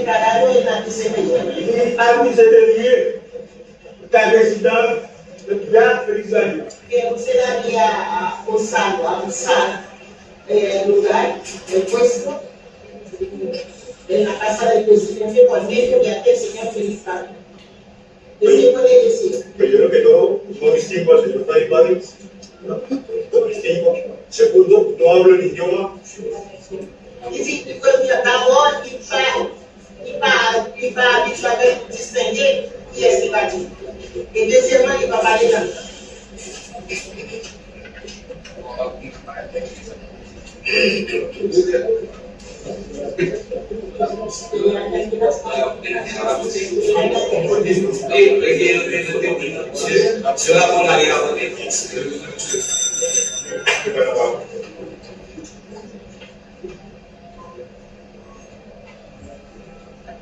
declarado en antisemita. Il a accusé de lieu qu'un résident de Pierre Félix Daniel. Que usted había abusado el lugar, el puesto, en la casa del presidente por medio de aquel señor Félix Daniel. ¿Qué se puede decir? Primero que todo, no distingo al señor Félix Daniel. No distingo. Segundo, no hablo el idioma. D'abord, il va distinguer qui est-ce qu'il va dire. Et deuxièmement, il va parler dans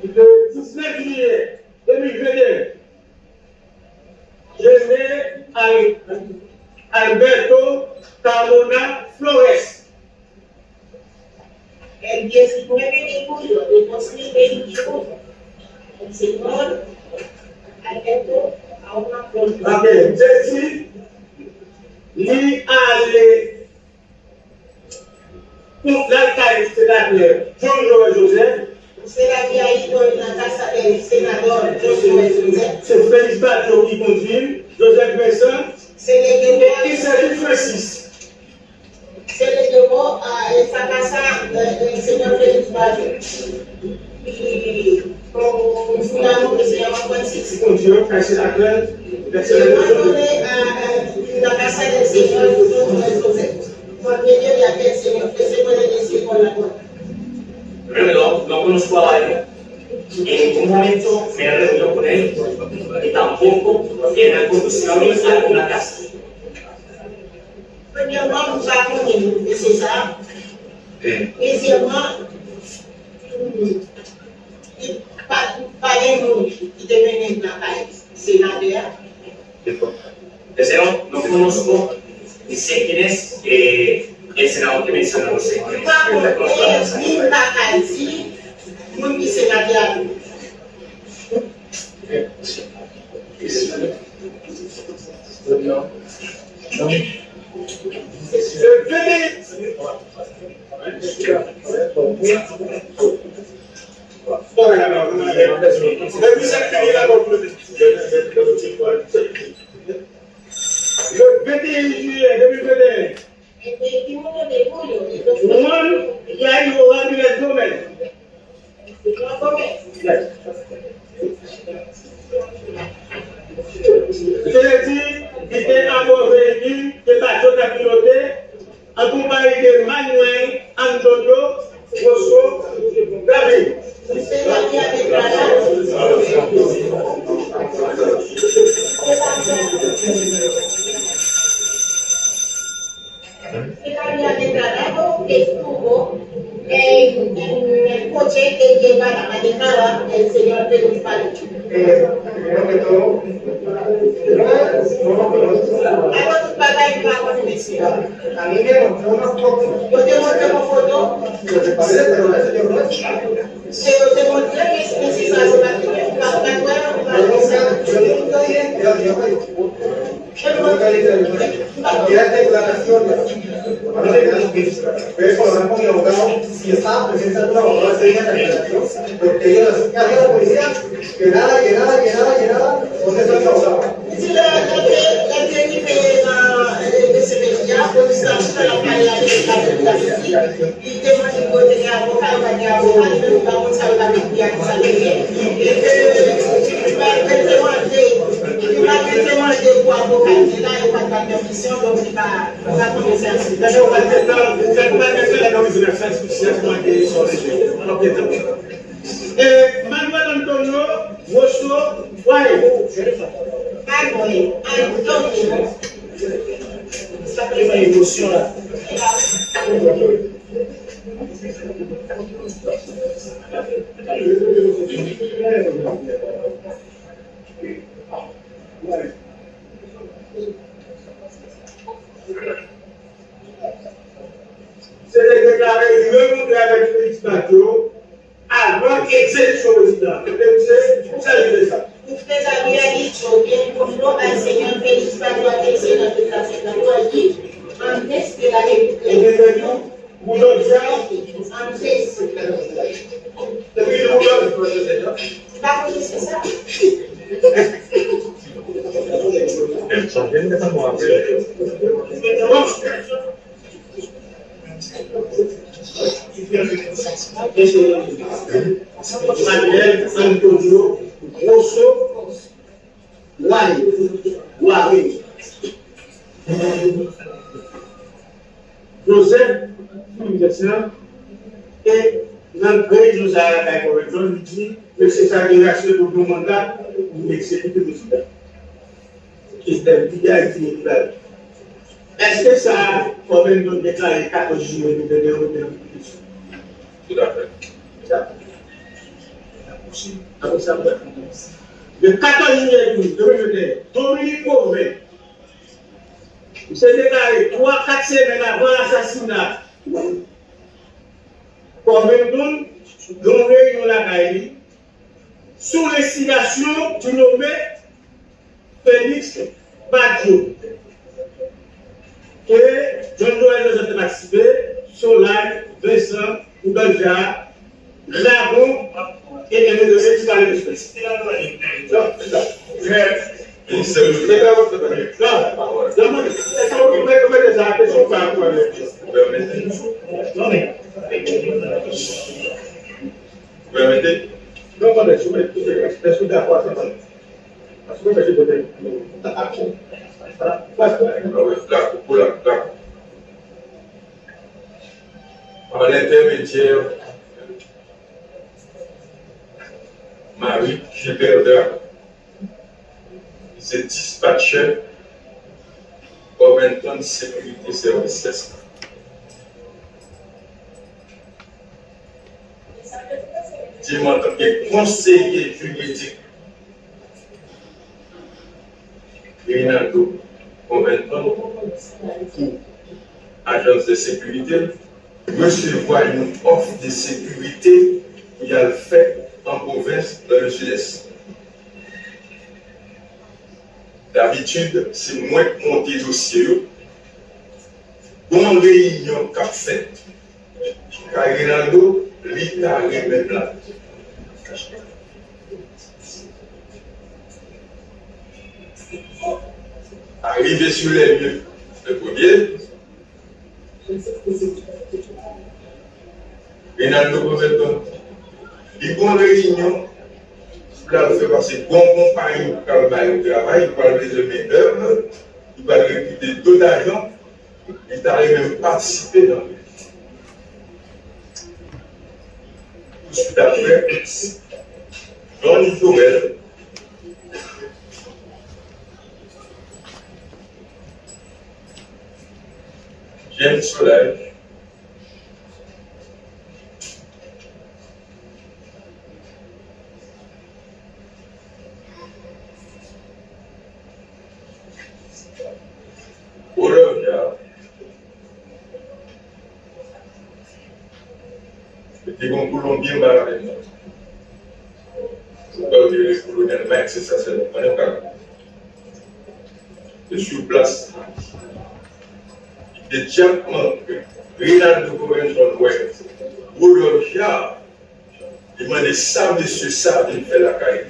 Le 19 juillet 2022, je mets Alberto Carmona Flores. el 19 de julio de 2021, el señor Alberto a una flor. Ok, ceci, lui allé pour l'alcalde sénateur John Joseph. Usted había ido en la casa del senador Josué Joseph. C'est Félix Bateau qui conduit, Joseph Vincent, Se le llevó et Sergi Francis. se le llevó a esa casa del señor Félix Valle y con un fulano que se llama Francisco. Conduit, Francis Acland, Llevándole a la casa del señor José por medio de aquel señor. ¿Qué se puede decir con la puerta? Primero, no conozco a Valle. En ningún momento me he reunido con él y tampoco él me ha conducido a mí a alguna casa. Premièrement, nous avons des César. Deuxièmement, il parlait nous qui devenait la sénateur. Tercero, no conozco ni sé quién es el senador que menciona, no sé quién es. Nous No conozco a la persona. avons la Haïti, nous qui sénateur. Le 21 juillet 2021, El 21 de julio de 2021, Juan Yayo Ramírez Gómez. señor Gómez. Celui-ci était à bord véhicule de bateau de piloté, accompagné de Manuel Antonio Rosso David. Usted lo había declarado. Usted había declarado que estuvo en el coche que manejaba el señor Félix Valle. Primero que todo, no conozco. Hago tu paga en pago de mención. A mí me mostró una foto. Yo te mostré una foto, Lo que parece, pero ese señor no es. pero te mostré que es necesario la Yo nunca dije que era el señor Félix. Yo nunca dije que era declaraciones. Pero hablar con mi abogado si estaba presente algún abogado ese día en la declaración, porque ellos hacían a la policía que nada, no se sabe abogado. Si la tiene de Sevilla, pues está en la playa de la City, y tema de poder de abogado, y no vamos a hablar de que sale bien. Manuel Antonio Rosso Guay. Esa emoción. C'est déclaré le monde avec Félix Bateau avant exécution président. Ça, je fais ça. Usted había dicho que encontró al señor Félix Padua Teixeira de la Secretaría allí antes de la ejecución. Antes. Vamos a empezar. Manuel Antonio Rosso Wari. Joseph Fouillessin et l'entrée de Zara Kaikoveton dit que c'est sa réaction pour le mandat pour exécuter le président. Qui est bien équilibré. Est-ce que ça a quand même donc déclaré 14 juillet de l'Union? Tout à fait. Le 14 juillet 2021, Dominique Beauvais s'est déclaré 3-4 semaines avant l'assassinat. Convaincu d'une réunion la Caïli sous l'instigation du nommé Félix Badjo. Que John-Noël nous a participé, Solal, Vincent, Oudalja, Lagon et les médecins qui parlent de l'espèce. Vous permettez? Non, pas d'accord, je suis d'accord. En l'intermédiaire, Marie Gilberda se dispatchait au Benton Sécurité Services. Il m'a été conseiller juridique Rinaldo Benton, agence de sécurité, recevoir une offre de sécurité qu'il a fait en province dans le sud-est. D'habitude, c'est moi qui monte les dossiers. Bon réunion qu'a fait, car Rinaldo, lui, a arrivé là. Arrivé sur les lieux, le premier, Rinaldo Benton, il y a une réunion, là, il fait passer bon compagnie pour le travail, il parle de main-d'œuvre, il va recruter d'autres d'argent, il arrive même à participer dans le. Tout de suite après, Jean Joël, James Soleil, Olivia, petit bon Colombien baradé. Je ne peux pas dire le colonel Mike, c'est ça, c'est le colonel. Je suis place. Et diamant que Rinaldo Benton West, Olivia, il m'a dit ça, monsieur, ça, il fait la caille.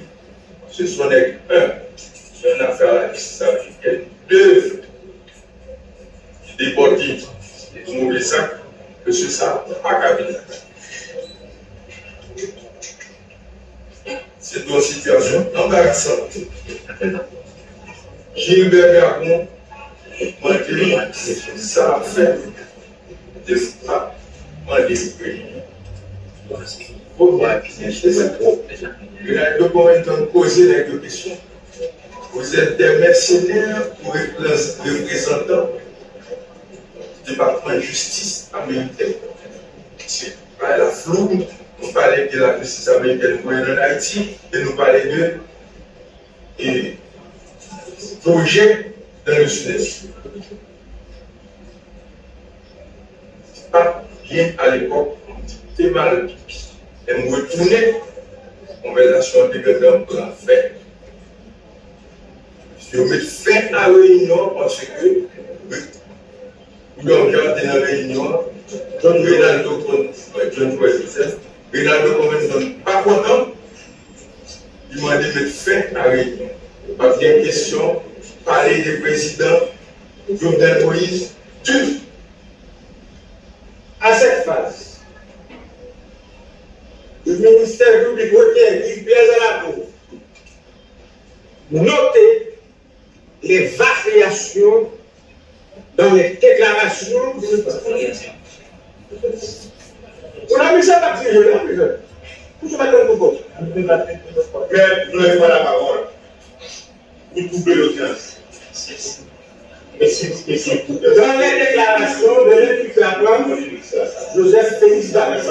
Ce sont les c'est une affaire africaine. Deux, des bordis, des mauvais sacs, monsieur, ça, pas cabine. C'est une situation embarrassante. Gilbert Gacon m'a dit, ça a fait des frappes, m'a dit, pour moi, il y a deux moments de poser les deux questions. Vous êtes des mercenaires ou représentants du département de justice américain. C'est pas la flou. Nous parlons de la justice américaine en Haïti et nous parlons de projets dans le sud-est. Pas bien à l'époque, c'est mal. Et nous retournons conversation de grand plan fait. Je mets fin à la réunion parce que nous avons regardé la réunion, John Rinaldo Joseph, Rinaldo comme pas content, il m'a dit mettre fin à la réunion. Pas bien question, parler des présidents, Jovenel Moïse, tout. À cette phase, le ministère public retient qu'il plaise à la Cour. Notez les variations dans les déclarations de on a mis ça par là, tout ce matin pour mais vous n'avez pas la parole. Vous coupez l'audience. Dans les déclarations de l'équipe Laplan, Joseph Félix Dallas,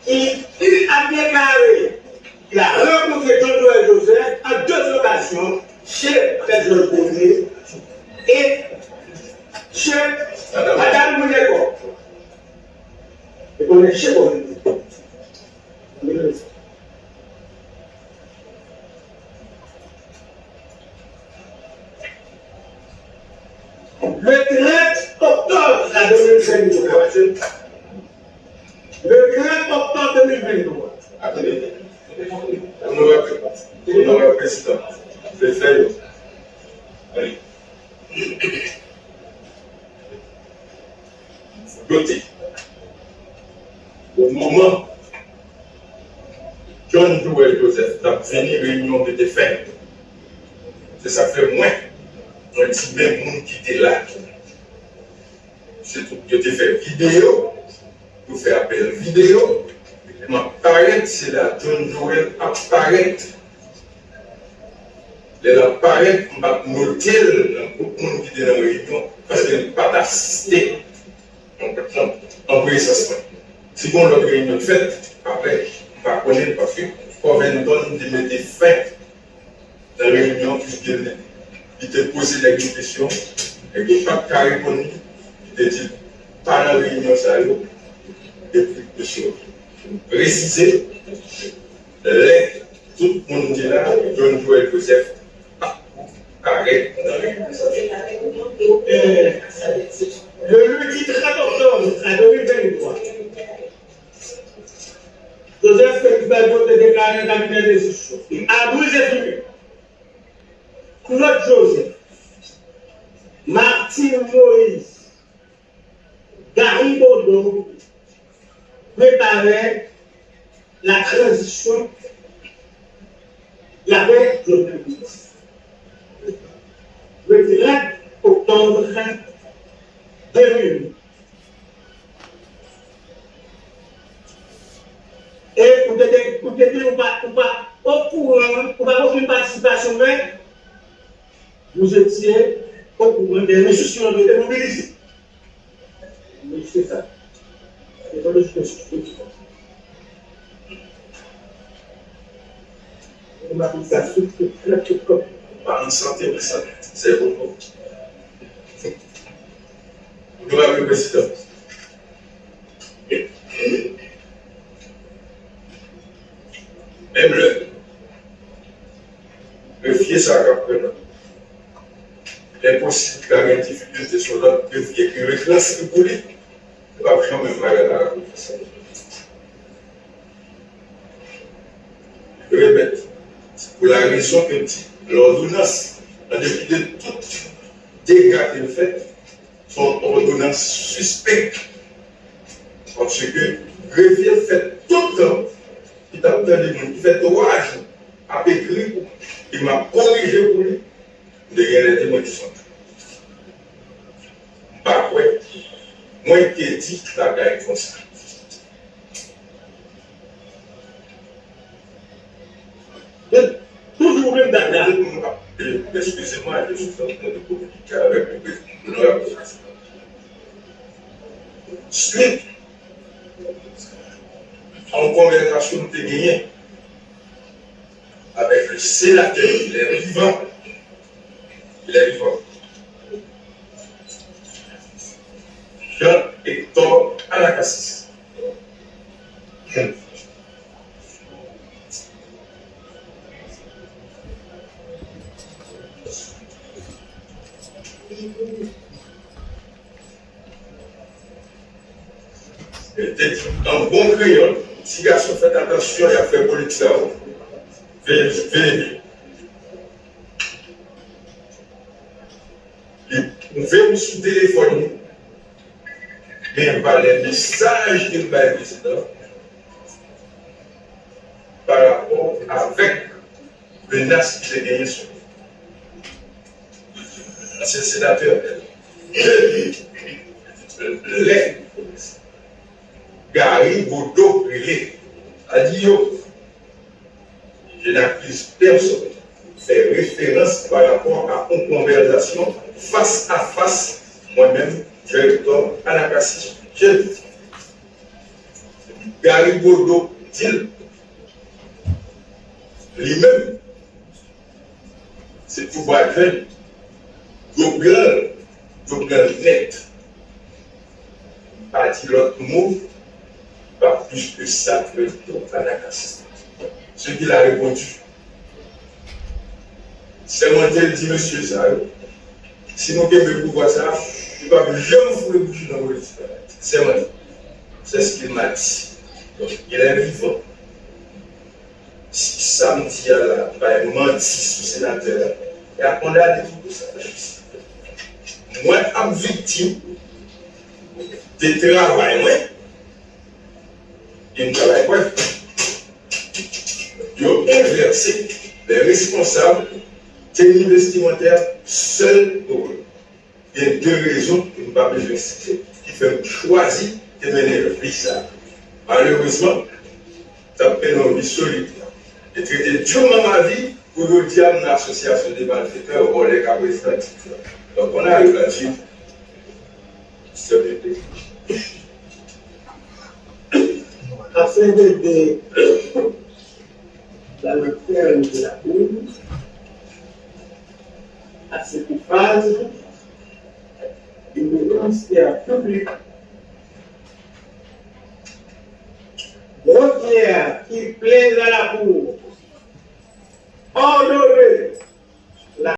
il a déclaré qu'il a rencontré John Joseph à 2 occasions chez Pedro Bonnet et chez Madame Mouneko. Et on est chez Bonnet. Le 30 octobre 2023. Le 30 octobre 2023. Attendez. Honorable président, c'est fait. Allez. Notez. Au moment, John Joel Joseph a fini réunion de défaite. Ça fait moins. On dit même monde qui était là. C'est tout. Je t'ai fait vidéo, pour faire appel vidéo. Apparaître, c'est là, John Joel apparaît. Les apparaît, on va noter le monde qui était dans la réunion parce qu'il n'a pas assisté. Donc, en présence. Si on a une réunion faite, après, on va connaître parce que Covington de mettre fin dans la réunion puisqu'il t'a posé la question et qu'il n'a pas répondu. Il t'a dit, pas dans la réunion, ça y est, et puis de choses. Préciser, tout le monde dit là, John Joel Joseph, arrête dans la réunion. Le lundi 30 octobre 2023, Joseph Félix Dallas a déclaré un cabinet de décision. À 12h, Claude Joseph, Martine Moïse, Gary Baudon préparaient la transition avec Jovenel Moïse. Le 30 octobre 2000. Et pour te dire, on va au courant, on va aucune participation, mais vous étiez au courant des institutions qui étaient mobilisées. Oui, c'est ça. C'est dans le on m'a dit ça, c'est comme. Par une santé, mais ça, c'est bon. Honorable président. Même le fier ça rappelle. L'impossible de la difficulté sur l'autre, le fier qui reclasse le poulet, ne va jamais faire la réponse. Je répète, c'est pour la raison que l'ordonnance, en dépit de tout dégât qu'elle fait, son ordonnance suspecte. Parce que greffier fait tout le temps, il t'a entendu, il fait 3 jours, à écrit, il m'a corrigé pour lui, de rien les témoins qui sont. Par quoi, moi qui ai dit la gagne comme ça. Toujours même dans excusez-moi, je suis en train de communiquer avec le président. Suite en conversation de gagné avec le sénateur, il est vivant. Jean-Hector Anacassis. un bon crayon, si garçon fait attention, il a fait politique là. Venez. On fait sous téléphone, mais par les messages qu'il va président par rapport avec le NAS qui s'est gagné sur l'ancien sénateur. Les Gary Bodo a dit je n'accuse personne. Fait référence par rapport à une conversation face à face, moi-même, directeur Anakassi. Gary Bodo dit lui-même, c'est tout bas jeune, Google net, pas dit l'autre mot, pas plus que ça que Anakassi. Ce qu'il a répondu. C'est mon tel dit monsieur ça. Si nous devons pouvoir ça, il ne va jamais vous le bouger dans le politique. C'est moi. C'est ce qu'il m'a dit. Donc, il est vivant. Si samedi, il a menti sous sénateur, il a condamné tout ça. Moi, je suis victime de travail. Il me travaille quoi? Il a inversé les responsables techniques vestimentaires seuls pour eux. Il y a deux raisons que nous ne pouvons pas citer qui font choisir de mener le pays ça. Malheureusement, ça fait une vie solide. Et traiter durement ma vie pour le dire à l'association des malfaiteurs au relais président. Donc on arrive là-dessus. Afin d'aider dans le terme de la Cour à cette phase de ministère public Rosière qui plaise à la Cour, ordonné